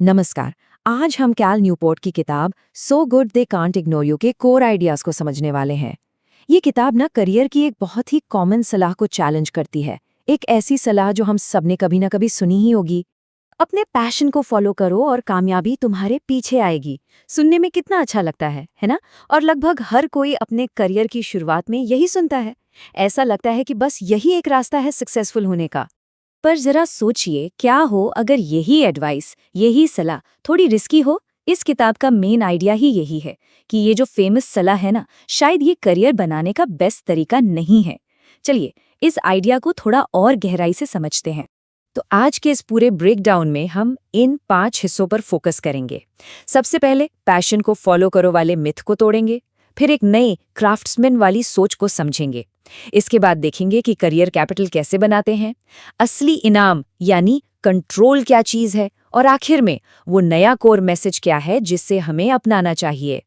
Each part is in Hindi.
नमस्कार। आज हम कैल न्यूपोर्ट की किताब so good they can't ignore you के कोर आइडियाज को समझने वाले हैं। ये किताब ना करियर की एक बहुत ही कॉमन सलाह को चैलेंज करती है। एक ऐसी सलाह जो हम सबने कभी ना कभी सुनी ही होगी। अपने पैशन को फॉलो करो और कामयाबी तुम्हारे पीछे आएगी। सुनने में कितना अच्छा लगता है ना? और लगभग हर कोई अपने करियर की शुरुआत में यही सुनता है। ऐसा लगता है कि बस यही एक रास्ता है सक्सेसफुल होने का। पर जरा सोचिए, क्या हो अगर यही एडवाइस, यही सलाह थोड़ी रिस्की हो। इस किताब का मेन आइडिया ही यही है कि ये जो फेमस सलाह है ना, शायद ये करियर बनाने का बेस्ट तरीका नहीं है। चलिए इस आइडिया को थोड़ा और गहराई से समझते हैं। तो आज के इस पूरे ब्रेकडाउन में हम इन 5 हिस्सों पर फोकस करेंगे। सबसे पहले पैशन को फॉलो करो वाले मिथ को तोड़ेंगे। फिर एक नई क्राफ्ट्समैन वाली सोच को समझेंगे। इसके बाद देखेंगे कि करियर कैपिटल कैसे बनाते हैं, असली इनाम यानी कंट्रोल क्या चीज है, और आखिर में वो नया कोर मैसेज क्या है जिससे हमें अपनाना चाहिए।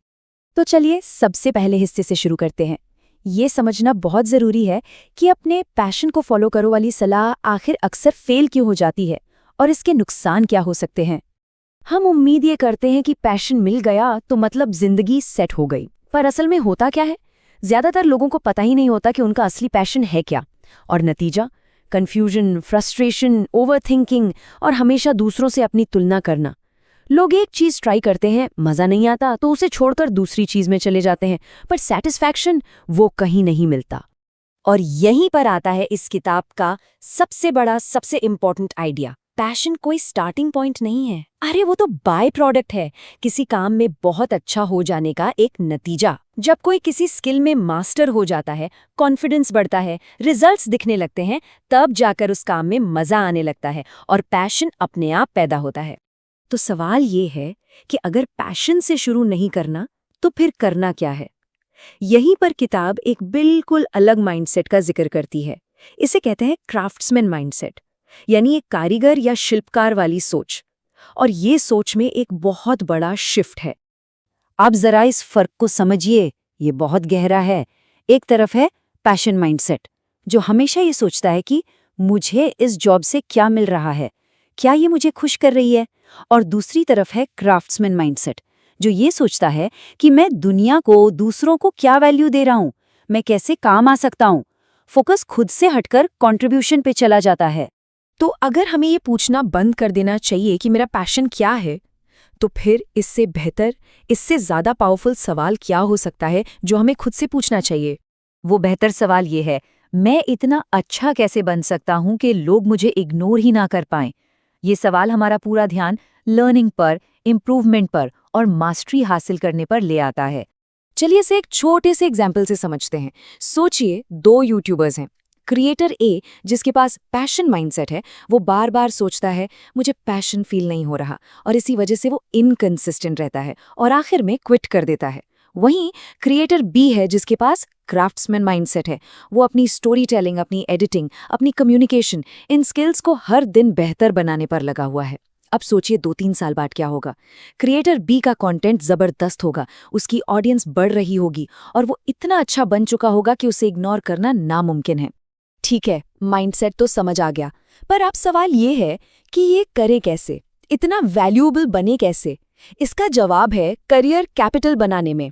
तो चलिए सबसे पहले हिस्से से शुरू करते हैं। ये समझना बहुत जरूरी है कि अपने पैशन को फॉलो करो वाली सलाह आखिर अक्सर फेल क्यों हो जाती है और इसके नुकसान क्या हो सकते हैं। हम उम्मीद ये करते हैं कि पैशन मिल गया तो मतलब जिंदगी सेट हो गई, पर असल में होता क्या है? ज्यादातर लोगों को पता ही नहीं होता कि उनका असली पैशन है क्या, और नतीजा कंफ्यूजन, फ्रस्ट्रेशन, ओवरथिंकिंग और हमेशा दूसरों से अपनी तुलना करना। लोग एक चीज ट्राई करते हैं, मजा नहीं आता तो उसे छोड़कर दूसरी चीज में चले जाते हैं, पर सेटिस्फैक्शन वो कहीं नहीं मिलता। और यहीं पर आता है इस किताब का सबसे बड़ा, सबसे इंपॉर्टेंट आइडिया। पैशन कोई स्टार्टिंग पॉइंट नहीं है, अरे वो तो बाय प्रोडक्ट है, किसी काम में बहुत अच्छा हो जाने का एक नतीजा। जब कोई किसी स्किल में मास्टर हो जाता है, कॉन्फिडेंस बढ़ता है, रिजल्ट्स दिखने लगते हैं, तब जाकर उस काम में मजा आने लगता है और पैशन अपने आप पैदा होता है। तो सवाल ये है कि अगर पैशन से शुरू नहीं करना तो फिर करना क्या है? यहीं पर किताब एक बिल्कुल अलग माइंडसेट का जिक्र करती है। इसे कहते हैं क्राफ्ट्समैन माइंडसेट, यानी एक कारीगर या शिल्पकार वाली सोच। और ये सोच में एक बहुत बड़ा शिफ्ट है। आप जरा इस फर्क को समझिए, ये बहुत गहरा है। एक तरफ है पैशन माइंडसेट, जो हमेशा ये सोचता है कि मुझे इस जॉब से क्या मिल रहा है, क्या ये मुझे खुश कर रही है। और दूसरी तरफ है क्राफ्ट्समैन माइंडसेट, जो ये सोचता है कि मैं दुनिया को, दूसरों को क्या वैल्यू दे रहा हूं, मैं कैसे काम आ सकता हूं। फोकस खुद से हटकर कंट्रीब्यूशन पे चला जाता है। तो अगर हमें ये पूछना बंद कर देना चाहिए कि मेरा पैशन क्या है, तो फिर इससे बेहतर, इससे ज्यादा पावरफुल सवाल क्या हो सकता है जो हमें खुद से पूछना चाहिए? वो बेहतर सवाल ये है, मैं इतना अच्छा कैसे बन सकता हूं कि लोग मुझे इग्नोर ही ना कर पाएं। ये सवाल हमारा पूरा ध्यान लर्निंग पर, इम्प्रूवमेंट पर और मास्टरी हासिल करने पर ले आता है। चलिए इसे एक छोटे से एग्जाम्पल से समझते हैं। सोचिए 2 यूट्यूबर्स हैं। क्रिएटर ए, जिसके पास पैशन माइंडसेट है, वो बार बार सोचता है मुझे पैशन फील नहीं हो रहा, और इसी वजह से वो इनकंसिस्टेंट रहता है और आखिर में क्विट कर देता है। वहीं क्रिएटर बी है, जिसके पास क्राफ्ट्समैन माइंडसेट है। वो अपनी स्टोरी टेलिंग, अपनी एडिटिंग, अपनी कम्युनिकेशन, इन स्किल्स को हर दिन बेहतर बनाने पर लगा हुआ है। अब सोचिए 2-3 साल बाद क्या होगा। क्रिएटर बी का कंटेंट जबरदस्त होगा, उसकी ऑडियंस बढ़ रही होगी और वो इतना अच्छा बन चुका होगा कि उसे इग्नोर करना नामुमकिन है। ठीक है, माइंडसेट तो समझ आ गया, पर अब सवाल ये है कि ये करे कैसे, इतना वैल्यूएबल बने कैसे? इसका जवाब है करियर कैपिटल बनाने में।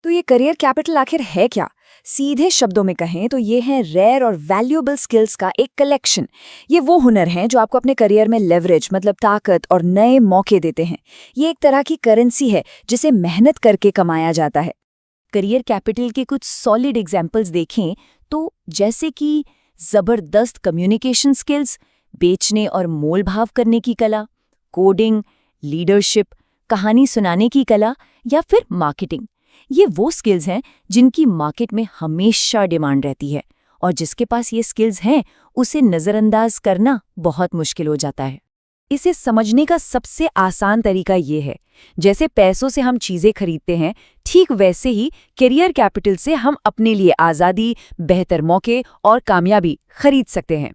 तो ये करियर कैपिटल आखिर है क्या? सीधे शब्दों में कहें तो ये है रेयर और वैल्यूएबल स्किल्स का एक कलेक्शन। ये वो हुनर हैं जो आपको अपने करियर में लेवरेज, मतलब ताकत और नए मौके देते हैं। ये एक तरह की करेंसी है जिसे मेहनत करके कमाया जाता है। करियर कैपिटल के कुछ सॉलिड एग्जाम्पल्स देखें तो जैसे कि जबरदस्त कम्युनिकेशन स्किल्स, बेचने और मोल भाव करने की कला, कोडिंग, लीडरशिप, कहानी सुनाने की कला या फिर मार्केटिंग। ये वो स्किल्स हैं जिनकी मार्केट में हमेशा डिमांड रहती है, और जिसके पास ये स्किल्स हैं उसे नज़रअंदाज करना बहुत मुश्किल हो जाता है। इसे समझने का सबसे आसान तरीका ये है, जैसे पैसों से हम चीज़ें खरीदते हैं, ठीक वैसे ही करियर कैपिटल से हम अपने लिए आज़ादी, बेहतर मौके और कामयाबी खरीद सकते हैं।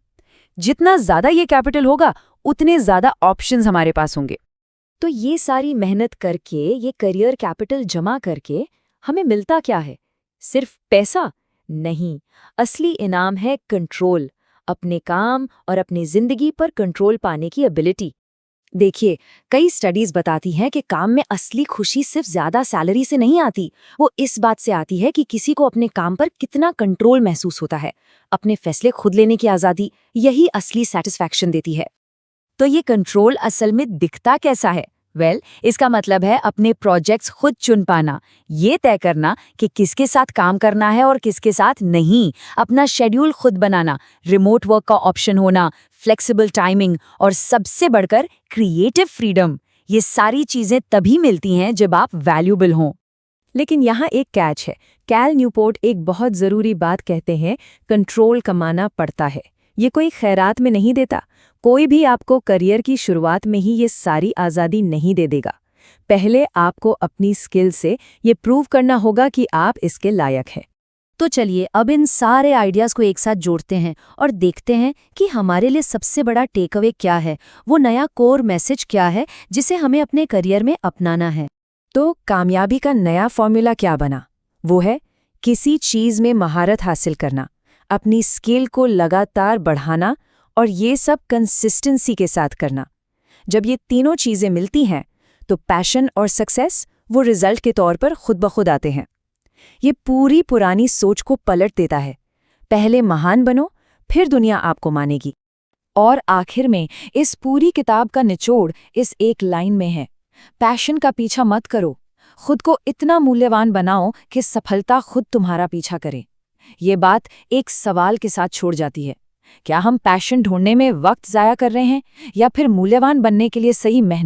जितना ज़्यादा ये कैपिटल होगा, उतने ज़्यादा ऑप्शंस हमारे पास होंगे। तो ये सारी मेहनत करके, ये करियर कैपिटल जमा करके हमें मिलता क्या है? सिर्फ पैसा? नहीं, असली इनाम है कंट्रोल, अपने काम और अपनी जिंदगी पर कंट्रोल पाने की एबिलिटी। देखिए, कई स्टडीज बताती हैं कि काम में असली खुशी सिर्फ ज्यादा सैलरी से नहीं आती, वो इस बात से आती है कि किसी को अपने काम पर कितना कंट्रोल महसूस होता है। अपने फैसले खुद लेने की आजादी, यही असली सेटिस्फैक्शन देती है। तो ये कंट्रोल असल में दिखता कैसा है? इसका मतलब है अपने प्रोजेक्ट्स खुद चुन पाना, ये तय करना कि किसके साथ काम करना है और किसके साथ नहीं, अपना शेड्यूल खुद बनाना, रिमोट वर्क का ऑप्शन होना, फ्लेक्सिबल टाइमिंग और सबसे बढ़कर क्रिएटिव फ्रीडम। ये सारी चीजें तभी मिलती हैं जब आप वैल्यूबल हों। लेकिन यहाँ एक कैच है। कैल न्यूपोर्ट एक बहुत ज़रूरी बात कहते हैं, कंट्रोल कमाना पड़ता है। ये कोई खैरात में नहीं देता। कोई भी आपको करियर की शुरुआत में ही ये सारी आज़ादी नहीं दे देगा। पहले आपको अपनी स्किल से ये प्रूव करना होगा कि आप इसके लायक हैं। तो चलिए अब इन सारे आइडियाज़ को एक साथ जोड़ते हैं और देखते हैं कि हमारे लिए सबसे बड़ा टेक अवे क्या है, वो नया कोर मैसेज क्या है जिसे हमें अपने करियर में अपनाना है। तो कामयाबी का नया फॉर्मूला क्या बना? वो है किसी चीज़ में महारत हासिल करना, अपनी स्किल को लगातार बढ़ाना और ये सब कंसिस्टेंसी के साथ करना। जब ये तीनों चीज़ें मिलती हैं तो पैशन और सक्सेस वो रिजल्ट के तौर पर खुद ब खुद आते हैं। ये पूरी पुरानी सोच को पलट देता है। पहले महान बनो, फिर दुनिया आपको मानेगी। और आखिर में इस पूरी किताब का निचोड़ इस एक लाइन में है, पैशन का पीछा मत करो, खुद को इतना मूल्यवान बनाओ कि सफलता खुद तुम्हारा पीछा करे। ये बात एक सवाल के साथ छोड़ जाती है, क्या हम पैशन ढूंढने में वक्त ज़ाया कर रहे हैं या फिर मूल्यवान बनने के लिए सही मेहनत